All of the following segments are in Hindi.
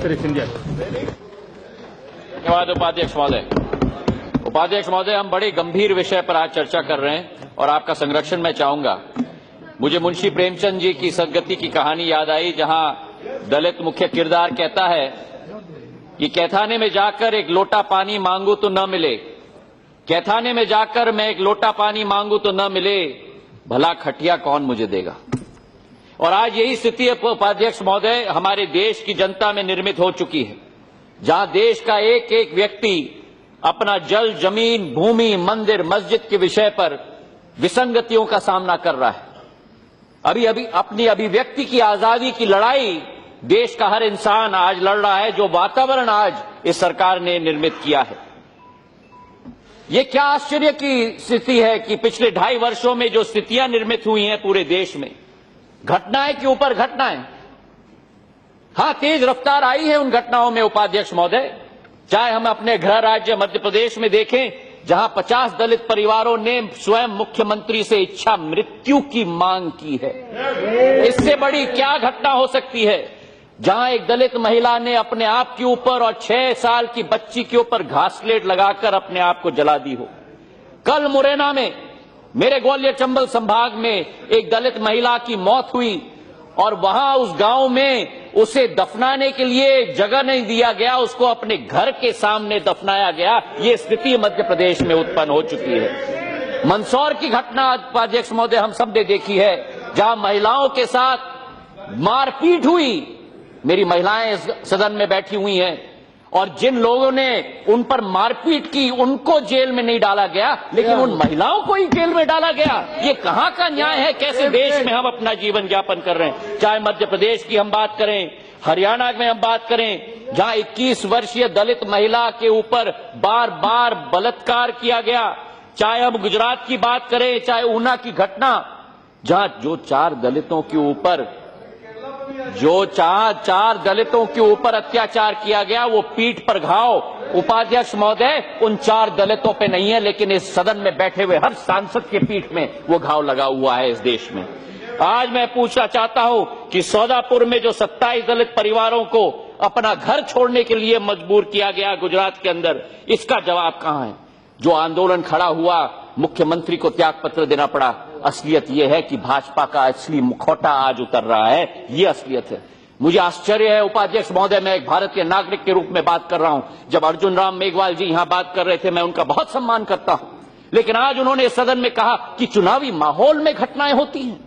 Minister if India. धन्यवाद उपाध्यक्ष महोदय। उपाध्यक्ष महोदय, हम बड़े गंभीर विषय पर आज चर्चा कर रहे हैं और आपका संरक्षण मैं चाहूंगा। मुझे मुंशी प्रेमचंद जी की सदगति की कहानी याद आई, जहां दलित मुख्य किरदार कहता है कि कैथाने में जाकर एक लोटा पानी मांगू तो न मिले, कैथाने में जाकर मैं एक लोटा पानी मांगू तो न मिले, भला खटिया कौन मुझे देगा। और आज यही स्थिति उपाध्यक्ष महोदय हमारे देश की जनता में निर्मित हो चुकी है, जहां देश का एक एक व्यक्ति अपना जल, जमीन, भूमि, मंदिर, मस्जिद के विषय पर विसंगतियों का सामना कर रहा है। अभी अपनी अभिव्यक्ति की आजादी की लड़ाई देश का हर इंसान आज लड़ रहा है, जो वातावरण आज इस सरकार ने निर्मित किया है। ये क्या आश्चर्य की स्थिति है कि पिछले 2.5 वर्षों में जो स्थितियां निर्मित हुई हैं पूरे देश में, घटनाएं के ऊपर घटनाएं, हां तेज रफ्तार आई है उन घटनाओं में उपाध्यक्ष महोदय। चाहे हम अपने गृह राज्य मध्य प्रदेश में देखें, जहां 50 दलित परिवारों ने स्वयं मुख्यमंत्री से इच्छा मृत्यु की मांग की है। इससे बड़ी क्या घटना हो सकती है, जहां एक दलित महिला ने अपने आप के ऊपर और 6 साल की बच्ची के ऊपर घासलेट लगाकर अपने आप को जला दी हो। कल मुरैना में, मेरे ग्वालियर चंबल संभाग में एक दलित महिला की मौत हुई और वहां उस गांव में उसे दफनाने के लिए जगह नहीं दिया गया, उसको अपने घर के सामने दफनाया गया। ये स्थिति मध्य प्रदेश में उत्पन्न हो चुकी है। मंदसौर की घटना उपाध्यक्ष महोदय हम सब ने देखी है, जहां महिलाओं के साथ मारपीट हुई। मेरी महिलाएं सदन में बैठी हुई हैं, और जिन लोगों ने उन पर मारपीट की उनको जेल में नहीं डाला गया, लेकिन उन महिलाओं को ही जेल में डाला गया। ये कहां का न्याय है? कैसे देश में हम अपना जीवन यापन कर रहे हैं? चाहे मध्य प्रदेश की हम बात करें, हरियाणा में हम बात करें, जहां 21 वर्षीय दलित महिला के ऊपर बार बार बलात्कार किया गया, चाहे हम गुजरात की बात करें, चाहे ऊना की घटना, जहां जो 4 दलितों के ऊपर अत्याचार किया गया, वो पीठ पर घाव उपाध्यक्ष महोदय उन 4 दलितों पे नहीं है, लेकिन इस सदन में बैठे हुए हर सांसद के पीठ में वो घाव लगा हुआ है इस देश में। आज मैं पूछना चाहता हूं कि सौदापुर में जो 27 दलित परिवारों को अपना घर छोड़ने के लिए मजबूर किया गया गुजरात के अंदर, इसका जवाब कहां है? जो आंदोलन खड़ा हुआ, मुख्यमंत्री को त्यागपत्र देना पड़ा। असलियत यह है कि भाजपा का असली मुखौटा आज उतर रहा है, ये असलियत है। मुझे आश्चर्य है उपाध्यक्ष महोदय, मैं एक भारतीय नागरिक के रूप में बात कर रहा हूं। जब अर्जुन राम मेघवाल जी यहां बात कर रहे थे, मैं उनका बहुत सम्मान करता हूं, लेकिन आज उन्होंने सदन में कहा कि चुनावी माहौल में घटनाएं होती हैं।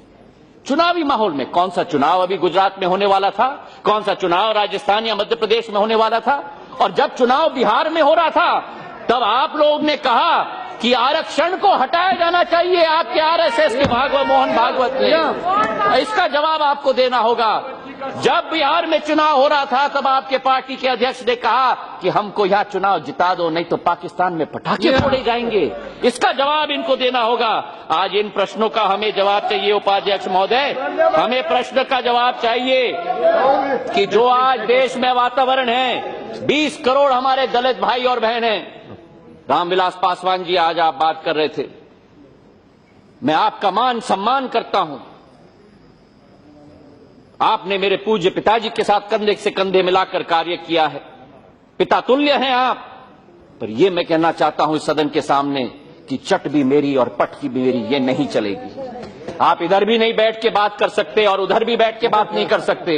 चुनावी माहौल में? कौन सा चुनाव अभी गुजरात में होने वाला था? कौन सा चुनाव राजस्थान या मध्य प्रदेश में होने वाला था? और जब चुनाव बिहार में हो रहा था, तब आप लोग ने कहा कि आरक्षण को हटाया जाना चाहिए, आपके आरएसएस के मोहन भागवत ने। इसका जवाब आपको देना होगा। जब बिहार में चुनाव हो रहा था, तब आपके पार्टी के अध्यक्ष ने कहा कि हमको यहां चुनाव जिता दो, नहीं तो पाकिस्तान में पटाखे फोड़े जाएंगे। इसका जवाब इनको देना होगा। आज इन प्रश्नों का हमें जवाब चाहिए उपाध्यक्ष महोदय। हमें प्रश्न का जवाब चाहिए कि जो आज देश में वातावरण है, 20 करोड़ हमारे दलित भाई और बहन हैं। रामविलास पासवान जी, आज आप बात कर रहे थे, मैं आपका मान सम्मान करता हूं। आपने मेरे पूज्य पिताजी के साथ कंधे से कंधे मिलाकर कार्य किया है, पिता तुल्य हैं आप। पर यह मैं कहना चाहता हूं इस सदन के सामने कि चट भी मेरी और पट की भी मेरी, ये नहीं चलेगी। आप इधर भी नहीं बैठ के बात कर सकते और उधर भी बैठ के बात नहीं कर सकते।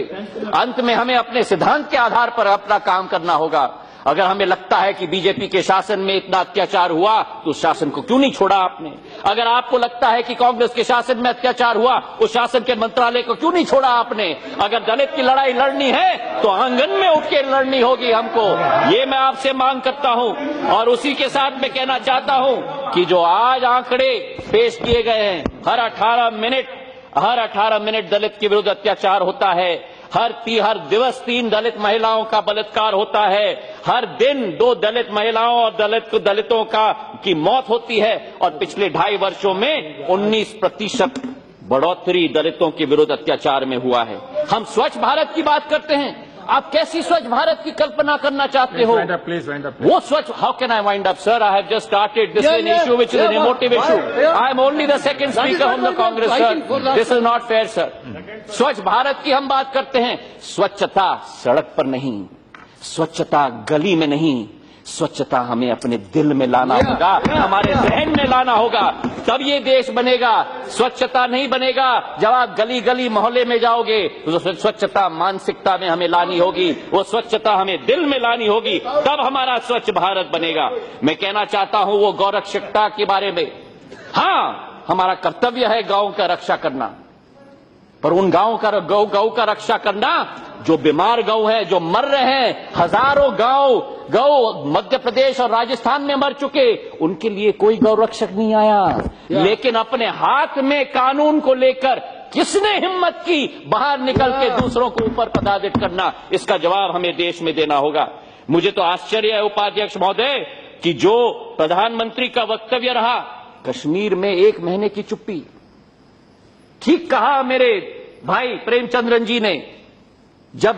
अंत में हमें अपने सिद्धांत के आधार पर अपना काम करना होगा। अगर हमें लगता है कि बीजेपी के शासन में इतना अत्याचार हुआ, तो उस शासन को क्यों नहीं छोड़ा आपने? अगर आपको लगता है कि कांग्रेस के शासन में अत्याचार हुआ, उस शासन के मंत्रालय को क्यों नहीं छोड़ा आपने? अगर दलित की लड़ाई लड़नी है, तो आंगन में उठ के लड़नी होगी हमको। ये मैं आपसे मांग करता हूं। और उसी के साथ मैं कहना चाहता हूं कि जो आज आंकड़े पेश किए गए हैं, हर 18 मिनट दलित के विरुद्ध अत्याचार होता है, हर दिवस 3 दलित महिलाओं का बलात्कार होता है, हर दिन 2 दलित महिलाओं और दलितों की मौत होती है, और पिछले 2.5 वर्षों में 19% बढ़ोतरी दलितों के विरुद्ध अत्याचार में हुआ है। हम स्वच्छ भारत की बात करते हैं, आप कैसी स्वच्छ भारत की कल्पना करना चाहते हो? वो स्वच्छ, how can I wind up sir? I have just started this an issue which is an emotive issue. I am only the second speaker on the Congress sir, this is not fair sir. स्वच्छ भारत की हम बात करते हैं, स्वच्छता सड़क पर नहीं, स्वच्छता गली में नहीं, स्वच्छता हमें अपने दिल में लाना होगा, हमारे जहन में लाना होगा, तब ये देश बनेगा। स्वच्छता नहीं बनेगा जब आप गली गली मोहल्ले में जाओगे, तो स्वच्छता मानसिकता में हमें लानी होगी, वो स्वच्छता हमें दिल में लानी होगी, तब हमारा स्वच्छ भारत बनेगा। मैं कहना चाहता हूं वो गौरक्षकता के बारे में, हाँ हमारा कर्तव्य है गांव का रक्षा करना, पर उन गौ का रक्षा करना जो बीमार गौ है, जो मर रहे हैं, हजारों गौ मध्य प्रदेश और राजस्थान में मर चुके, उनके लिए कोई गौ रक्षक नहीं आया। लेकिन अपने हाथ में कानून को लेकर किसने हिम्मत की बाहर निकल के दूसरों को ऊपर पदाधित करना, इसका जवाब हमें देश में देना होगा। मुझे तो आश्चर्य है उपाध्यक्ष महोदय कि जो प्रधानमंत्री का वक्तव्य रहा, कश्मीर में 1 महीने की चुप्पी। ठीक कहा मेरे भाई प्रेमचंद्रन जी ने, जब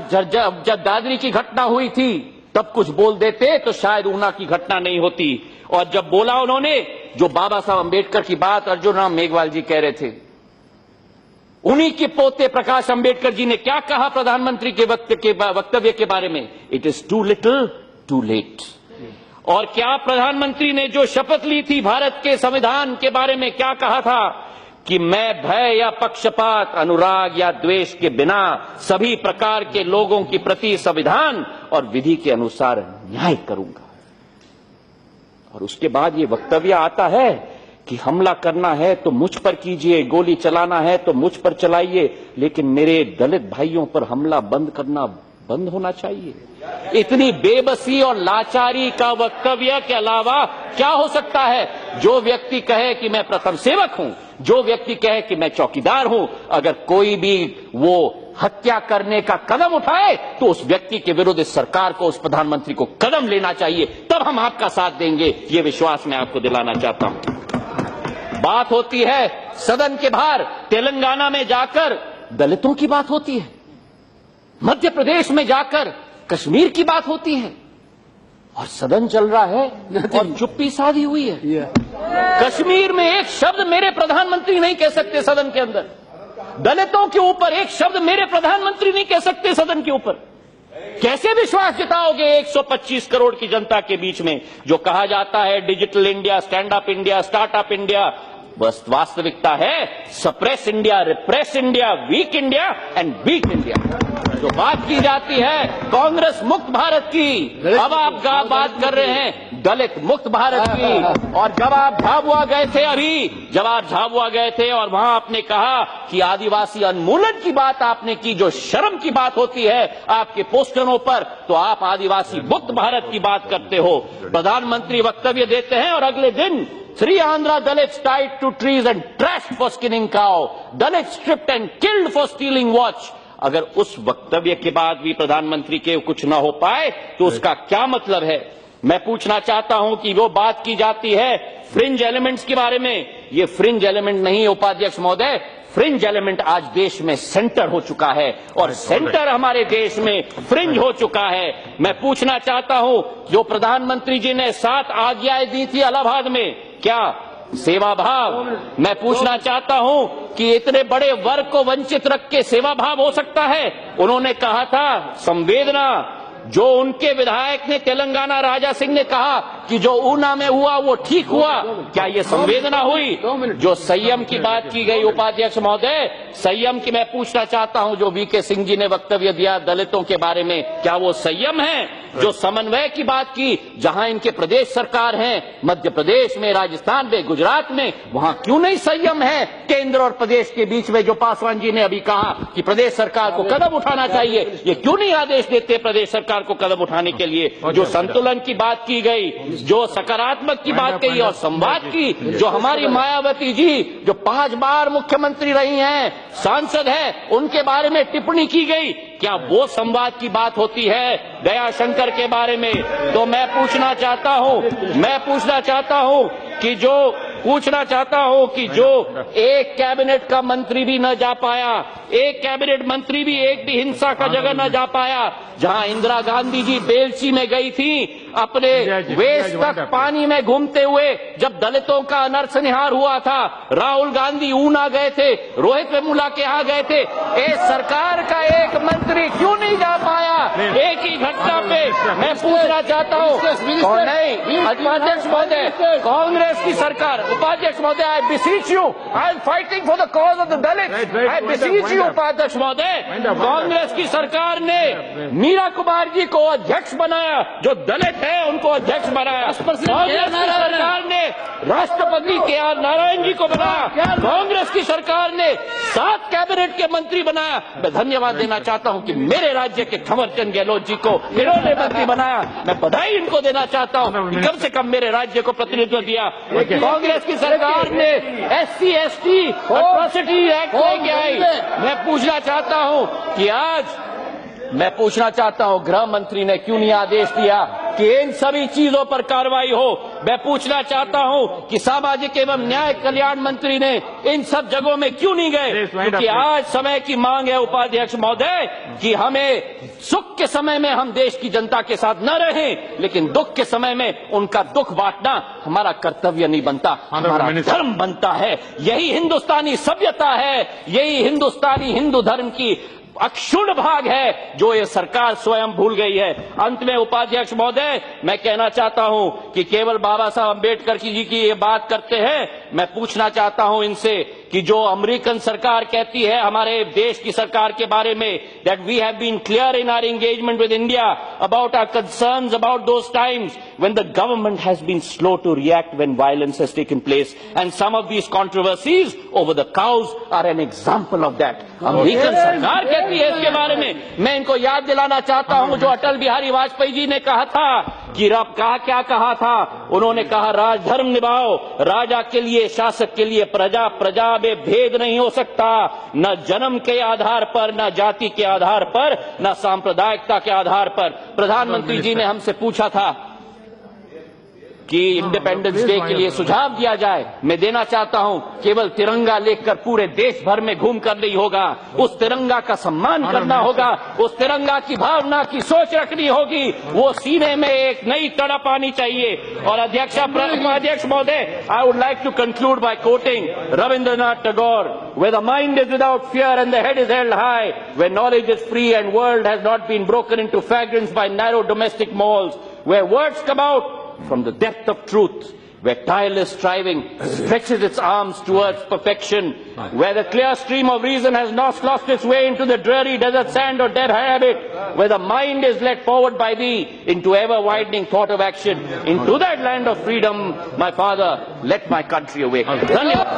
दादरी की घटना हुई थी तब कुछ बोल देते तो शायद ऊना की घटना नहीं होती। और जब बोला उन्होंने, जो बाबा साहब अंबेडकर की बात अर्जुन राम मेघवाल जी कह रहे थे, उन्हीं के पोते प्रकाश अंबेडकर जी ने क्या कहा प्रधानमंत्री के वक्तव्य के बारे में, it is too little too late. और क्या प्रधानमंत्री ने जो शपथ ली थी भारत के संविधान के बारे में, क्या कहा था कि मैं भय या पक्षपात, अनुराग या द्वेष के बिना सभी प्रकार के लोगों के प्रति संविधान और विधि के अनुसार न्याय करूंगा। और उसके बाद ये वक्तव्य आता है कि हमला करना है तो मुझ पर कीजिए, गोली चलाना है तो मुझ पर चलाइए, लेकिन मेरे दलित भाइयों पर हमला बंद होना चाहिए। इतनी बेबसी और लाचारी का वक्तव्य के अलावा क्या हो सकता है? जो व्यक्ति कहे कि मैं प्रथम सेवक हूं, जो व्यक्ति कहे कि मैं चौकीदार हूं, अगर कोई भी वो हत्या करने का कदम उठाए तो उस व्यक्ति के विरुद्ध इस सरकार को, उस प्रधानमंत्री को कदम लेना चाहिए, तब हम आपका साथ देंगे। ये विश्वास मैं आपको दिलाना चाहता हूं। बात होती है सदन के बाहर, तेलंगाना में जाकर दलितों की बात होती है, मध्य प्रदेश में जाकर कश्मीर की बात होती है, और सदन चल रहा है और चुप्पी साधी हुई है। कश्मीर में एक शब्द मेरे प्रधानमंत्री नहीं कह सकते सदन के अंदर, दलितों के ऊपर एक शब्द मेरे प्रधानमंत्री नहीं कह सकते सदन के ऊपर। कैसे विश्वास जताओगे 125 करोड़ की जनता के बीच में? जो कहा जाता है digital India, stand up India, startup India, बस वास्तविकता है suppress India, repress India, weak India and weak India. जो बात की जाती है कांग्रेस मुक्त भारत की, अब आप बात कर रहे हैं दलित मुक्त भारत की। और जब आप झाबुआ गए थे और वहां आपने कहा कि आदिवासी उन्मूलन की बात आपने की, जो शर्म की बात होती है आपके पोस्टरों पर, तो आप आदिवासी मुक्त भारत की बात करते हो। प्रधानमंत्री वक्तव्य देते हैं और अगले दिन 3 Andhra Dalits tied to trees and trashed for skinning cow, Dalits stripped and killed for stealing watch। अगर उस वक्तव्य के बाद भी प्रधानमंत्री के कुछ न हो पाए तो उसका क्या मतलब है? मैं पूछना चाहता हूं कि वो बात की जाती है फ्रिंज एलिमेंट्स के बारे में, ये फ्रिंज एलिमेंट नहीं है उपाध्यक्ष महोदय, फ्रिंज एलिमेंट आज देश में सेंटर हो चुका है और सेंटर हमारे देश में फ्रिंज हो चुका है। मैं पूछना चाहता हूं, जो प्रधानमंत्री जी ने 7 आज्ञाएं दी थी इलाहाबाद में, क्या सेवा भाव? मैं पूछना चाहता हूं कि इतने बड़े वर्ग को वंचित रख के सेवा भाव हो सकता है? उन्होंने कहा था संवेदना, जो उनके विधायक ने तेलंगाना राजा सिंह ने कहा कि जो ऊना में हुआ वो ठीक हुआ, क्या ये संवेदना हुई? जो संयम की बात की गई उपाध्यक्ष महोदय, संयम की मैं पूछना चाहता हूं, जो वीके सिंह जी ने वक्तव्य दिया दलितों के बारे में, क्या वो संयम है? जो समन्वय की बात की, जहां इनके प्रदेश सरकार है, मध्य प्रदेश में, राजस्थान में, गुजरात में, वहां क्यों नहीं संयम है? केंद्र और प्रदेश के बीच में जो पासवान जी ने अभी कहा कि प्रदेश सरकार को कदम उठाना चाहिए, ये क्यों नहीं आदेश देते प्रदेश सरकार को कदम उठाने के लिए? जो संतुलन की बात की गई, जो सकारात्मक की बात कही और संवाद की, जो हमारी मायावती जी जो 5 बार मुख्यमंत्री रही हैं, सांसद है, उनके बारे में टिप्पणी की गई, क्या वो संवाद की बात होती है? दयाशंकर के बारे में तो मैं पूछना चाहता हूं कि जो एक कैबिनेट का मंत्री भी न जा पाया, एक कैबिनेट मंत्री भी एक भी हिंसा का जगह न जा पाया। जहां इंदिरा गांधी जी बेलची में गई थी अपने वेस्ट तक पानी में घूमते हुए, जब दलितों का नरसंहार हुआ था, राहुल गांधी ऊना गए थे, रोहित वेमुला के यहाँ गए थे। इस सरकार का एक मंत्री क्यों नहीं जा पाया एक ही घटना पे? मैं पूछना चाहता हूँ। और नहीं, उपाध्यक्ष महोदय, कांग्रेस की सरकार, उपाध्यक्ष महोदय, I beseech you, I am fighting for the cause of the Dalit, I beseech you उपाध्यक्ष महोदय। कांग्रेस की सरकार ने मीरा कुमार जी को अध्यक्ष बनाया, जो दलित है उनको अध्यक्ष बनाया। कांग्रेस की सरकार ने राष्ट्रपति के आर नारायण जी को बनाया। कांग्रेस की सरकार ने 7 कैबिनेट के मंत्री बनाया। मैं धन्यवाद देना चाहता हूं कि मेरे राज्य के थवरचंद गहलोत जी को इन्होंने मंत्री बनाया। मैं बधाई इनको देना चाहता हूं कि कम से कम मेरे राज्य को प्रतिनिधित्व दिया। कांग्रेस की सरकार ने SC ST एट्रॉसिटी एक्ट लेके आई। मैं पूछना चाहता हूं कि आज गृह मंत्री ने क्यों नहीं आदेश दिया कि इन सभी चीजों पर कार्रवाई हो? मैं पूछना चाहता हूं कि सामाजिक एवं न्याय कल्याण मंत्री ने इन सब जगहों में क्यों नहीं गए? क्योंकि आज समय की मांग है उपाध्यक्ष महोदय कि हमें सुख के समय में हम देश की जनता के साथ न रहें, लेकिन दुख के समय में उनका दुख बांटना हमारा कर्तव्य नहीं बनता, हमारा धर्म बनता है। यही हिंदुस्तानी सभ्यता है, यही हिंदुस्तानी हिंदू धर्म की अक्षुण्ण भाग है जो ये सरकार स्वयं भूल गई है। अंत में उपाध्यक्ष महोदय, मैं कहना चाहता हूं कि केवल बाबा साहब अम्बेडकर जी की ये बात करते हैं। मैं पूछना चाहता हूं इनसे कि जो अमेरिकन सरकार कहती है हमारे देश की सरकार के बारे में, that we have been clear in our engagement with India about our concerns about those times when the government has been slow to react when violence has taken place, and some of these controversies over the cows are an example of that. American सरकार कहती है इसके बारे में। मैं इनको याद दिलाना चाहता हूं जो अटल बिहारी वाजपेयी जी ने कहा था कि रब क्या कहा था? उन्होंने कहा राजधर्म निभाओ, राजा के लिए, शासक के लिए प्रजा, प्रजा में भेद नहीं हो सकता, न जन्म के आधार पर, न जाति के आधार पर, न सांप्रदायिकता के आधार पर। प्रधानमंत्री जी ने हमसे पूछा था कि इंडिपेंडेंस डे के लिए सुझाव दिया जाए। मैं देना चाहता हूं, केवल तिरंगा लेकर पूरे देश भर में घूम कर नहीं होगा, उस तिरंगा का सम्मान करना होगा, उस तिरंगा की भावना की सोच रखनी होगी, वो सीने में एक नई तड़प आनी चाहिए। और अध्यक्ष महोदय, I would like to conclude by quoting Rabindranath Tagore, where the mind is without fear and the head is held high, where knowledge is free and world has not been broken into fragments by narrow domestic malls, where words come out from the depth of truth, where tireless striving stretches its arms towards perfection, where the clear stream of reason has not lost its way into the dreary desert sand or dead habit, where the mind is led forward by thee into ever-widening thought of action, into that land of freedom, my father, let my country awake. Dhanyavad.